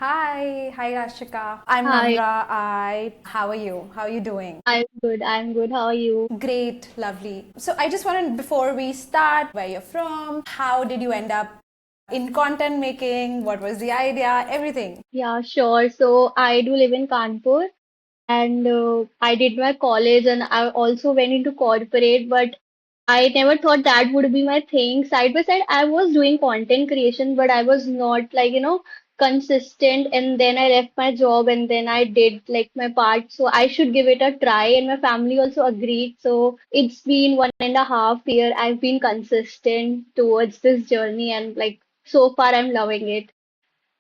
Hi Ashika. I'm Hi, Namra. How are you? How are you doing? I'm good. I'm good. How are you? Great, lovely. So I just wanted, before we start, where you're from, how did you end up in content making? What was the idea? Everything. Yeah, sure. So I do live in Kanpur and I did my college and I also went into corporate, but I never thought that would be my thing. Side by side, I was doing content creation, but I was not consistent. And then I left my job and then I did like my part. So I should give it a try. And my family also agreed. So it's been 1.5 year. I've been consistent towards this journey and like so far I'm loving it.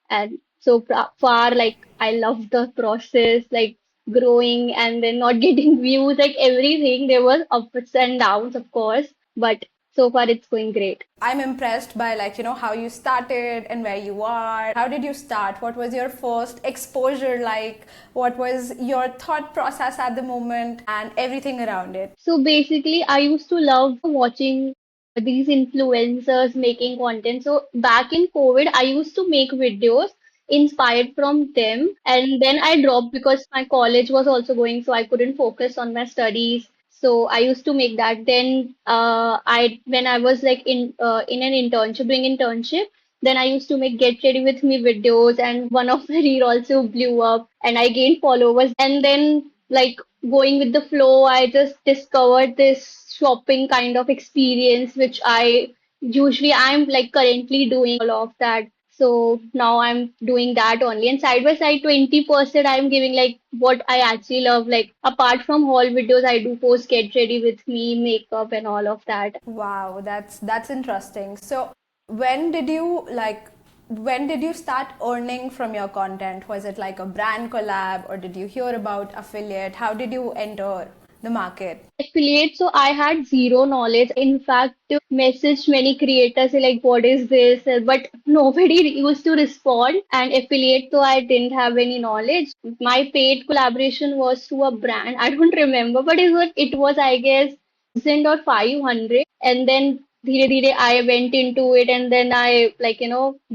And so far, like I love the process, like growing and then not getting views, like everything. There was ups and downs, of course, but so far it's going great. I'm impressed by how you started and where you are. How did you start? What was your first exposure like? What was your thought process at the moment and everything around it? So basically, I used to love watching these influencers making content. So back in COVID, I used to make videos inspired from them. And then I dropped because my college was also going, so I couldn't focus on my studies. So I used to make that. Then when I was like in an internship, doing internship, then I used to make get ready with me videos, and one of the reel also blew up, and I gained followers. And then like going with the flow, I just discovered this shopping kind of experience, which I'm like currently doing all of that. So now I'm doing that only. And side by side, 20% I'm giving like what I actually love. Like apart from haul videos, I do post get ready with me, makeup and all of that. Wow, that's interesting. So, when did you like when did you start earning from your content? Was it like a brand collab or did you hear about affiliate? How did you enter the market? Affiliate, so I had zero knowledge. In fact, messaged many creators like, "What is this?" But nobody used to respond. And affiliate, so I didn't have any knowledge. My paid collaboration was to a brand. I don't remember, but it was I guess 1,000 or 500. And then धीरे धीरे I went into it, and then I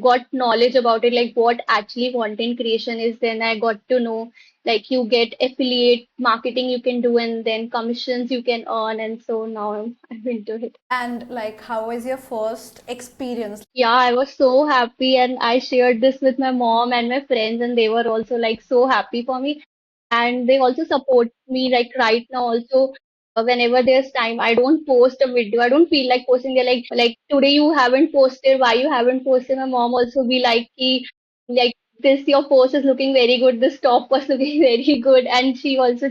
got knowledge about it, like what actually content creation is. Then I got to know like you get affiliate marketing you can do, and then commissions you can earn, and so now I'm into it. And like how was your first experience? Yeah, I was so happy, and I shared this with my mom and my friends, and they were also like so happy for me. And they also support me like right now also. Whenever there's time, I don't post a video. I don't feel like posting. They're like today you haven't posted. Why you haven't posted? My mom also be like, "Ki, like this your post is looking very good. This top was looking very good." And she also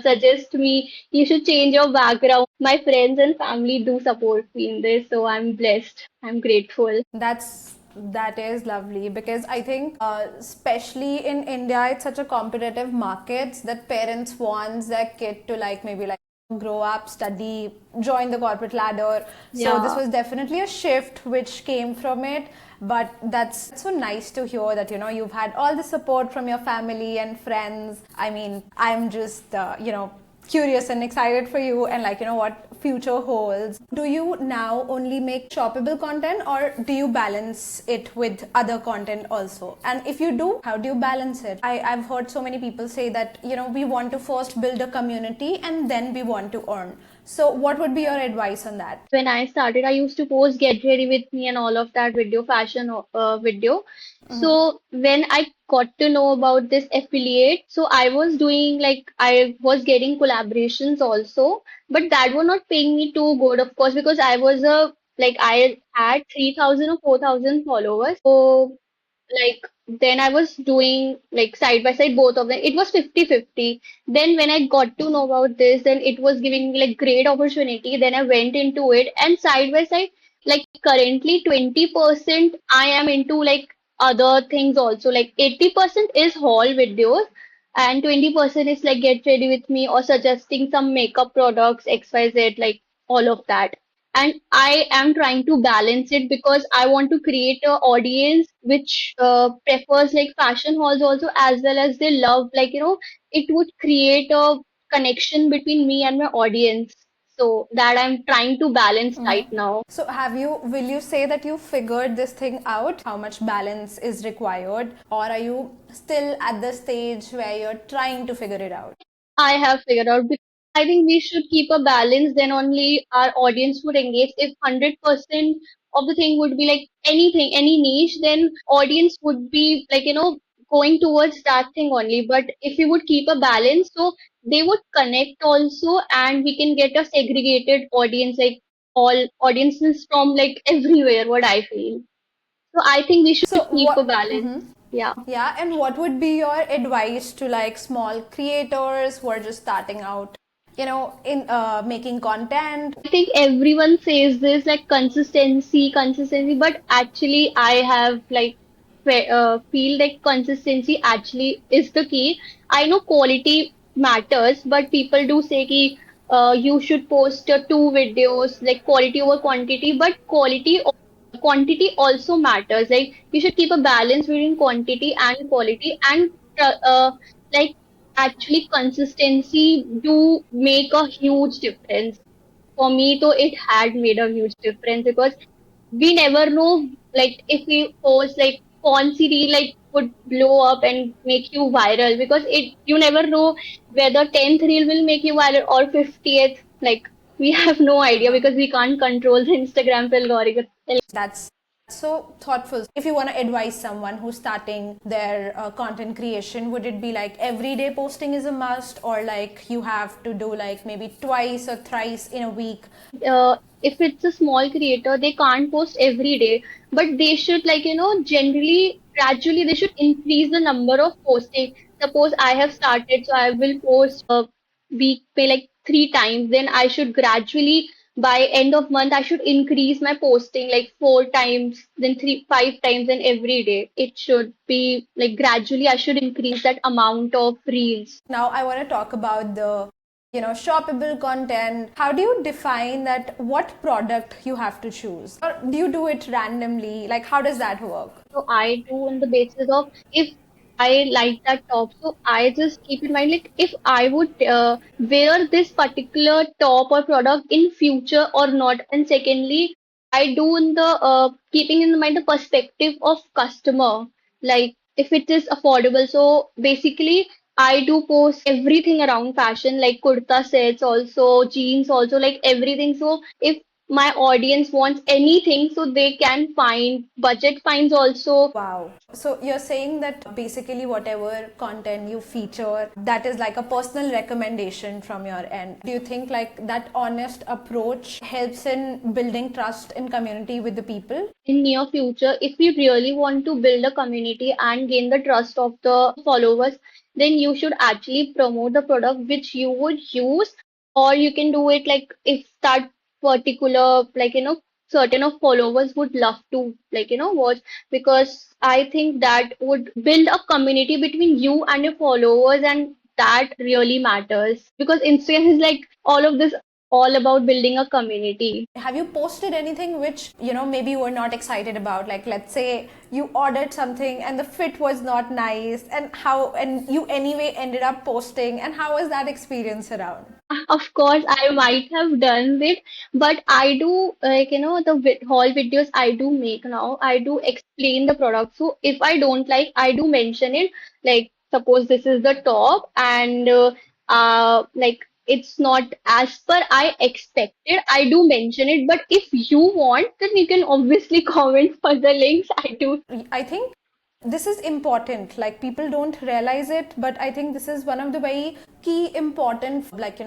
suggests me you should change your background. My friends and family do support me in this, so I'm blessed. I'm grateful. That is lovely because I think, especially in India, it's such a competitive market that parents want their kid to like maybe like grow up, study, join the corporate ladder. So this Yeah. was definitely a shift which came from it. But that's so nice to hear that you've had all the support from your family and friends. I mean, I'm just curious and excited for you and like what future holds. Do you now only make shoppable content or do you balance it with other content also? And if you do, how do you balance it? I've heard so many people say that we want to first build a community and then we want to earn. So what would be your advice on that? When I started, I used to post Get Ready with Me and all of that video, fashion video. So when I got to know about this affiliate, so I was doing like I was getting collaborations also, but that were not paying me too good, of course, because I was a like I had 3,000 or 4,000 followers. So like then I was doing like side by side both of them. It was 50-50. Then when I got to know about this, then it was giving me like great opportunity. Then I went into it, and side by side, like currently 20% I am into like other things also. Like 80% is haul videos and 20% is like get ready with me or suggesting some makeup products, XYZ, like all of that. And I am trying to balance it because I want to create a audience which prefers like fashion hauls also, as well as they love like it would create a connection between me and my audience. So that I'm trying to balance right now. So will you say that you figured this thing out, how much balance is required, or are you still at the stage where you're trying to figure it out? I have figured out because I think we should keep a balance, then only our audience would engage. If 100% of the thing would be like anything, any niche, then audience would be like, going towards that thing only. But if we would keep a balance, so they would connect also, and we can get a segregated audience, like all audiences from like everywhere, what I feel. So I think we should So keep a what? balance. Yeah. Yeah, and what would be your advice to like small creators who are just starting out, in making content? I think everyone says this like consistency, but actually I have like feel like consistency actually is the key. I know quality matters, but people do say ki you should post two videos, like quality over quantity, but quantity also matters. Like you should keep a balance between quantity and quality, and like actually consistency do make a huge difference. For me, though, it had made a huge difference because we never know, like, if we post, like, Pawn reel, like, would blow up and make you viral because you never know whether 10th reel will make you viral or 50th. Like, we have no idea because we can't control the Instagram algorithm. That's so thoughtful. If you want to advise someone who's starting their content creation, would it be like everyday posting is a must, or like you have to do like maybe twice or thrice in a week? If it's a small creator, they can't post every day, but they should, like, generally, gradually, they should increase the number of posting. Suppose I have started, so I will post week by like 3 times, then I should gradually, by end of month, I should increase my posting like 4 times, then 5 times, and every day. It should be like gradually, I should increase that amount of reels. Now I want to talk about the shoppable content. How do you define that what product you have to choose, or do you do it randomly? Like, how does that work? So I do on the basis of if I like that top, so I just keep in mind like if I would wear this particular top or product in future or not. And secondly, I do in the keeping in mind the perspective of customer, like if it is affordable. So basically, I do post everything around fashion, like kurta sets, also jeans, also like everything. So if my audience wants anything, so they can find budget finds also. Wow. So you're saying that basically whatever content you feature, that is like a personal recommendation from your end. Do you think like that honest approach helps in building trust in community with the people? In near future, if we really want to build a community and gain the trust of the followers, then you should actually promote the product which you would use, or you can do it like if that particular, like, certain of followers would love to, like, watch, because I think that would build a community between you and your followers, and that really matters because Instagram is like all of this, all about building a community. Have you posted anything which, maybe you were not excited about? Like, let's say you ordered something and the fit was not nice, and you anyway ended up posting, and how was that experience around? Of course, I might have done it, but I do, like, the haul videos I do make now, I do explain the product. So if I don't like, I do mention it. Like, suppose this is the top, and like, it's not as per I expected, I do mention it. But if you want, then you can obviously comment for the links. I do. I think this is important. Like, people don't realize it, but I think this is one of the very key important, like,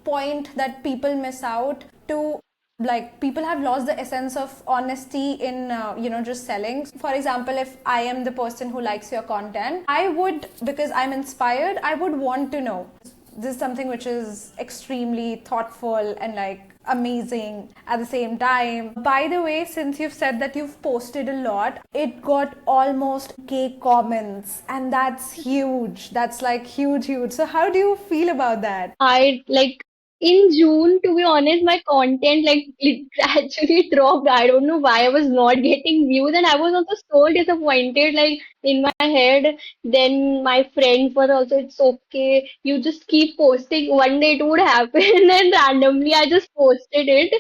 point that people miss out to. Like, people have lost the essence of honesty in just selling. For example, if I am the person who likes your content, I would, because I'm inspired, I would want to know this is something which is extremely thoughtful and like amazing at the same time. By the way, since you've said that you've posted a lot, it got almost K comments, and that's huge. That's like huge. So how do you feel about that? I like in June, to be honest, my content like it gradually dropped. I don't know why I was not getting views, and I was also so disappointed. Like in my head, then my friends were also, it's okay. You just keep posting. One day it would happen, and randomly I just posted it,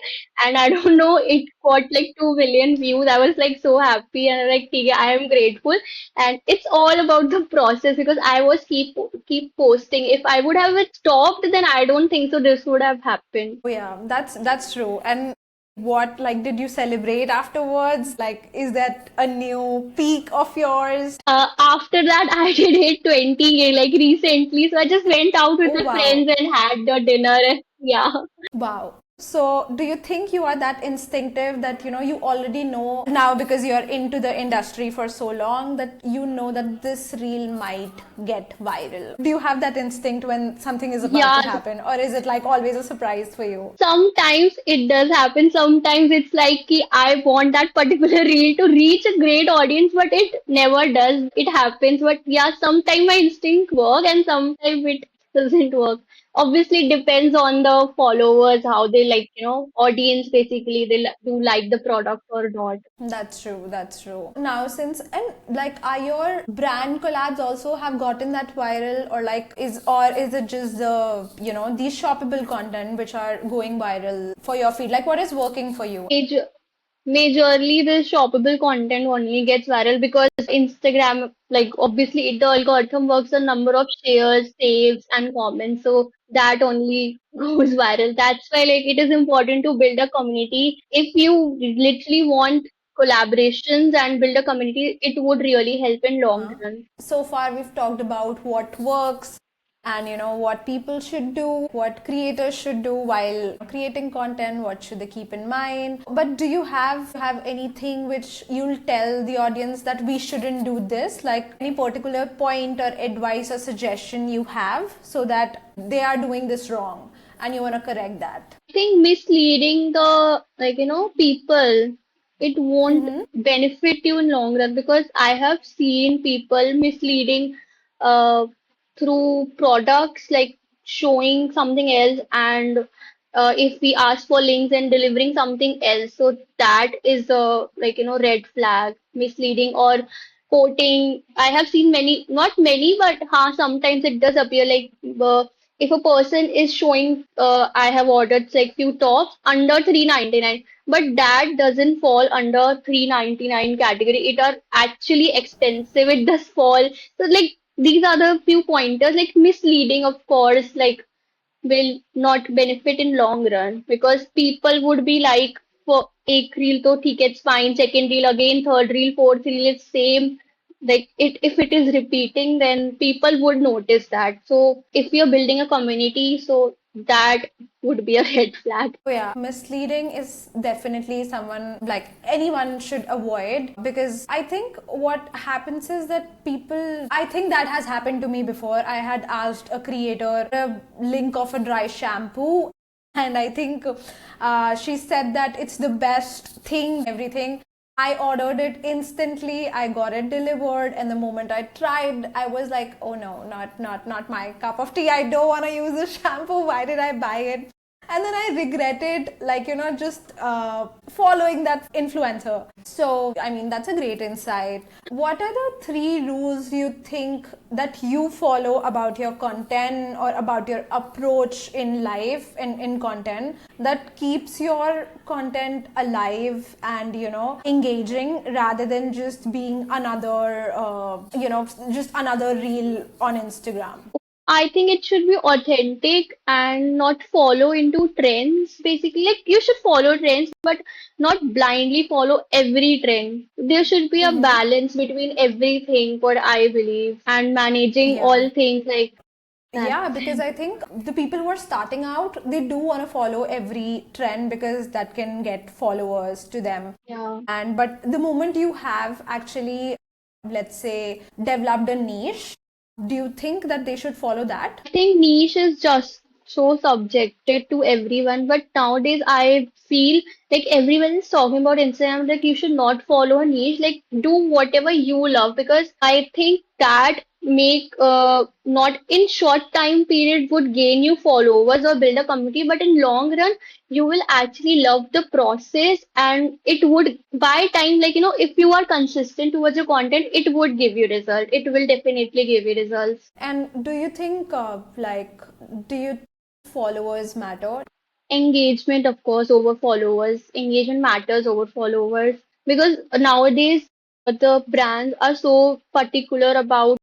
and I don't know, it got like 2 million views. I was like so happy, and like, "Okay, I am grateful." And it's all about the process because I was keep posting. If I would have stopped, then I don't think so this would have happened. Oh yeah, that's true. And what like did you celebrate afterwards? Like, is that a new peak of yours? After that, I did hit 20K like recently, so I just went out with Oh my wow. friends and had the dinner. Yeah. Wow. So, do you think you are that instinctive that you already know now because you're into the industry for so long that you know that this reel might get viral? Do you have that instinct when something is about to Yeah, happen, or is it like always a surprise for you? sometimes it does happen. Sometimes it's like ki I want that particular reel to reach a great audience, but it never does. It happens, but yeah, sometimes my instinct work and sometimes it doesn't work. Obviously, it depends on the followers, how they like, audience basically, they do like the product or not. That's true. That's true. Now, since and like, are your brand collabs also have gotten that viral, or like is it just the these shoppable content which are going viral for your feed? Like, what is working for you? Major, Majorly, the shoppable content only gets viral because Instagram, like obviously, the algorithm works on number of shares, saves, and comments, so that only goes viral. That's why, like, it is important to build a community. If you literally want collaborations and build a community, it would really help in long run. So far, we've talked about what works and what people should do, what creators should do while creating content, what should they keep in mind. But do you have anything which you'll tell the audience that we shouldn't do this? Like any particular point or advice or suggestion you have so that they are doing this wrong and you want to correct that? Think misleading the like people, it won't benefit you in long run because I have seen people misleading uh through products like showing something else and if we ask for links and delivering something else, so that is a like red flag, misleading or quoting. I have seen many, not many, but sometimes it does appear like if a person is showing I have ordered like few tops under 399, but that doesn't fall under 399 category. It are actually expensive. It does fall. So like these are the few pointers, like misleading, of course, like will not benefit in long run because people would be like for एक reel तो ठीक है, it's fine, second reel again, third reel, fourth reel, it's same. Like it, if it is repeating, then people would notice that. So if we are building a community, so that would be a red flag. Oh, yeah, misleading is definitely someone like anyone should avoid because I think what happens is that people, I think that has happened to me before. I had asked a creator a link of a dry shampoo, and I think she said that it's the best thing, everything. I ordered it instantly. I got it delivered, and the moment I tried, I was like, "Oh no, not my cup of tea. I don't want to use this shampoo. Why did I buy it?" And then I regretted, like just following that influencer. So I mean, that's a great insight. What are the 3 rules you think that you follow about your content or about your approach in life and in content that keeps your content alive and engaging rather than just being another just another reel on Instagram? I think it should be authentic and not follow into trends. Basically, like you should follow trends, but not blindly follow every trend. There should be a balance between everything, what I believe, and managing Yeah. all things like that. Yeah, because I think the people who are starting out, they do want to follow every trend because that can get followers to them. Yeah. And but the moment you have actually, let's say, developed a niche, do you think that they should follow that? I think niche is just so subjected to everyone, but nowadays I feel like everyone is talking about Instagram, like you should not follow a niche, like do whatever you love because I think that make not in short time period would gain you followers or build a community, but in long run you will actually love the process, and it would by time, like if you are consistent towards your content, it would give you result. It will definitely give you results. And do you think, do you followers matter? Engagement, of course, over followers. Engagement matters over followers because nowadays the brands are so particular about,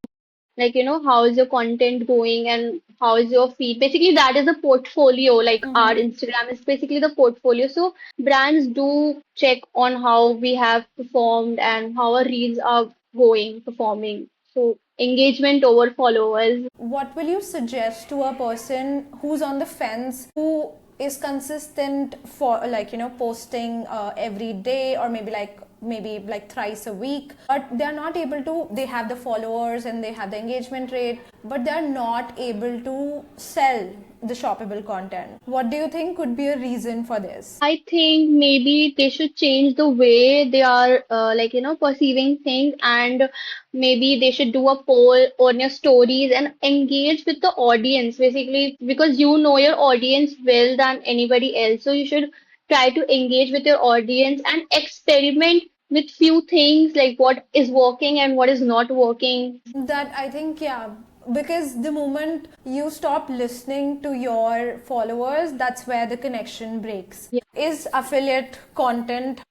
like how is your content going and how is your feed. Basically that is a portfolio, like our Instagram is basically the portfolio. So brands do check on how we have performed and how our reels are going performing. So engagement over followers. What will you suggest to a person who's on the fence, who is consistent for, like, posting every day, or maybe like thrice a week, but they're not able to, they have the followers and they have the engagement rate, but they're not able to sell the shoppable content? What do you think could be a reason for this? I think maybe they should change the way they are, like, perceiving things, and maybe they should do a poll on your stories and engage with the audience, basically, because you know your audience well than anybody else. So you should try to engage with your audience and experiment with few things, like what is working and what is not working. That, I think, yeah, because the moment you stop listening to your followers, that's where the connection breaks. Is affiliate content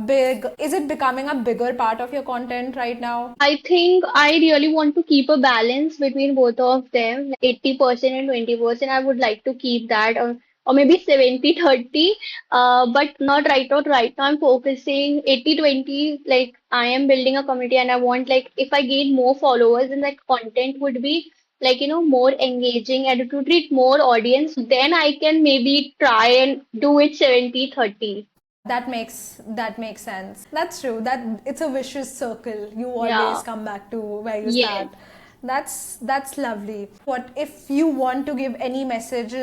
big? Is it becoming a bigger part of your content right now? I think I really want to keep a balance between both of them, 80% and 20%. I would like to keep that, or maybe 70-30, but not right now. Right now, I'm focusing 80-20. Like, I am building a community, and I want, like, if I gain more followers, and that content would be, like, more engaging and it would reach more audience, then I can maybe try and do it 70-30. That makes sense. That's true. That it's a vicious circle. You always Yeah. come back to where you Yes. start. That's lovely. What if you want to give any message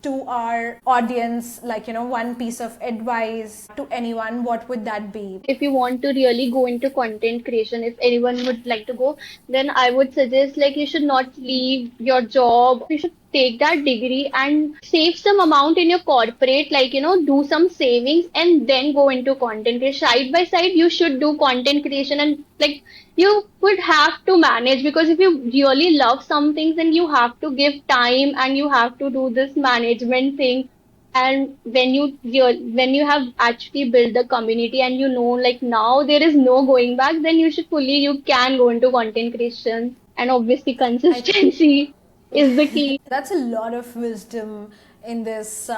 to our audience, like, one piece of advice to anyone, what would that be? If you want to really go into content creation, if anyone would like to go, then I would suggest, like, you should not leave your job. You should take that degree and save some amount in your corporate, like, do some savings and then go into content creation. Side by side, you should do content creation, and like you would have to manage, because if you really love some things, then you have to give time and you have to do this management thing. And when you have actually built the community and like now there is no going back, then you can go into content creation. And obviously I consistency is the key. That's a lot of wisdom in this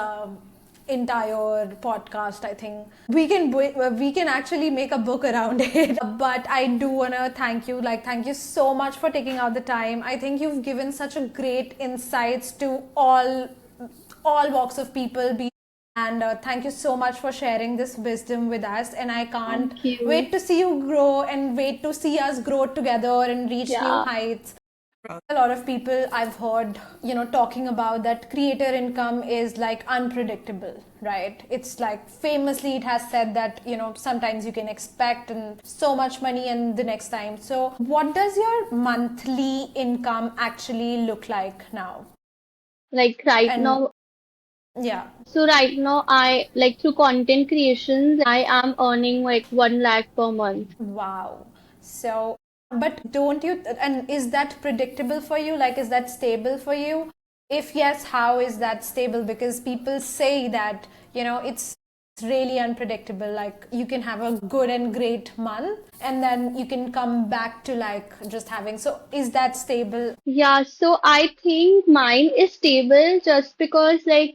entire podcast. I think we can actually make a book around it. But I do wanna thank you. Like, thank you so much for taking out the time. I think you've given such a great insights to all walks of people. And thank you so much for sharing this wisdom with us. And I can't Thank you. wait to see you grow and wait to see us grow together and reach new Yeah. heights. A lot of people I've heard, talking about that creator income is like unpredictable, right? It's like famously it has said that, sometimes you can expect and so much money and the next time. So what does your monthly income actually look like now? Like right And now, yeah. so right now I like through content creations, I am earning like 1 lakh per month. Wow. So, but don't you, and is that predictable for you? Like, is that stable for you? If yes, how is that stable? Because people say that, it's really unpredictable. Like, you can have a good and great month and then you can come back to like just having. So, is that stable? Yeah, so I think mine is stable just because, like,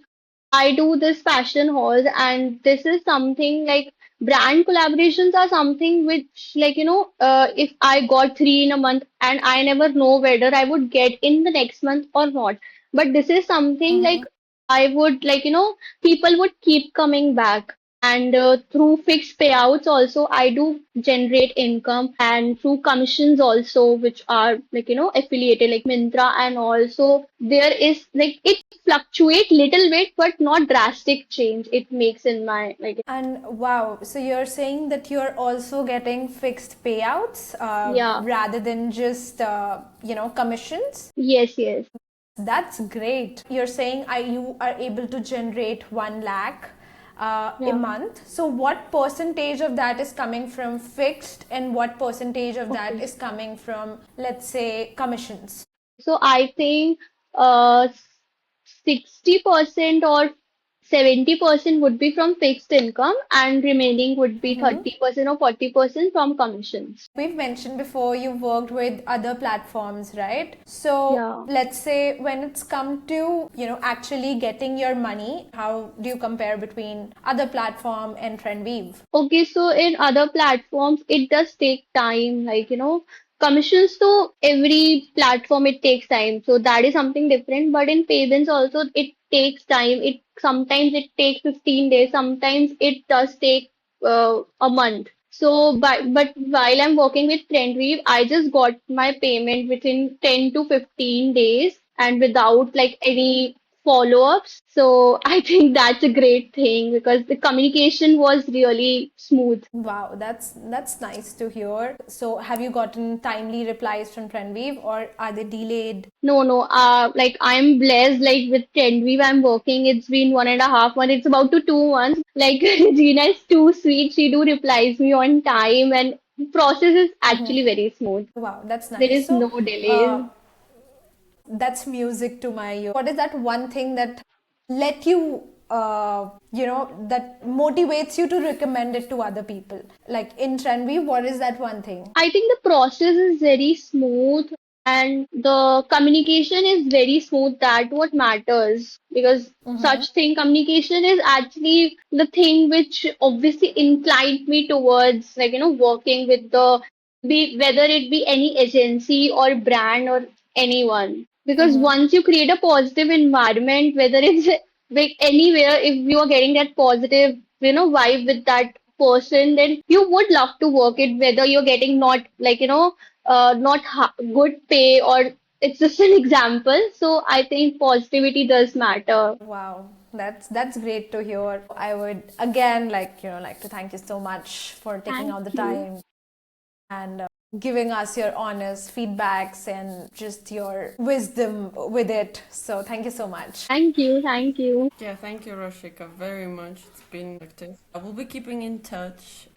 I do this fashion hauls, and this is something like brand collaborations are something which, like, if I got three in a month and I never know whether I would get in the next month or not. But this is something like I would, like, people would keep coming back. And through fixed payouts also, I do generate income, and through commissions also, which are like, affiliated like Mintra and also there is like it fluctuate little bit, but not drastic change it makes in my like. And wow, so you're saying that you're also getting fixed payouts Yeah. rather than just commissions? Yes, yes. That's great. You're saying you are able to generate 1 lakh a Yeah. month. So what percentage of that is coming from fixed and what percentage of that Okay. is coming from, let's say, commissions? So I think uh 60% or 70% would be from fixed income, and remaining would be 30% or 40% from commissions. We've mentioned before you've worked with other platforms, right? So Yeah. let's say when it's come to, actually getting your money, how do you compare between other platform and TrendWeave? Okay, so in other platforms, it does take time, like, commissions to every platform, it takes time. So that is something different. But in payments also, it takes time. It sometimes it takes 15 days, sometimes it does take a month. So, but while I'm working with TrendWeave, I just got my payment within 10 to 15 days and without like any follow-ups. So I think that's a great thing because the communication was really smooth. Wow, that's nice to hear. So have you gotten timely replies from TrendWeave or are they delayed? No, no, like I'm blessed, like with TrendWeave, I'm working. It's been 1.5 months. It's about to 2 months. Like Gina is too sweet. She do replies me on time, and process is actually very smooth. Wow, that's There nice. is So no delays. that's music to my ear. What is that one thing that let you, that motivates you to recommend it to other people? Like in TrendWeave, what is that one thing? I think the process is very smooth and the communication is very smooth. That what matters because such thing communication is actually the thing which obviously inclined me towards like working with the be whether it be any agency or brand or anyone. Because once you create a positive environment, whether it's like anywhere, if you are getting that positive vibe with that person, then you would love to work it, whether you're getting not like, not good pay or it's just an example. So I think positivity does matter. Wow, that's great to hear. I would again like to thank you so much for taking Thank out the you. time and giving us your honest feedbacks and just your wisdom with it. So thank you so much. Thank you. Thank you. Yeah, thank you, Roshika, very much. It's been productive. I will be keeping in touch.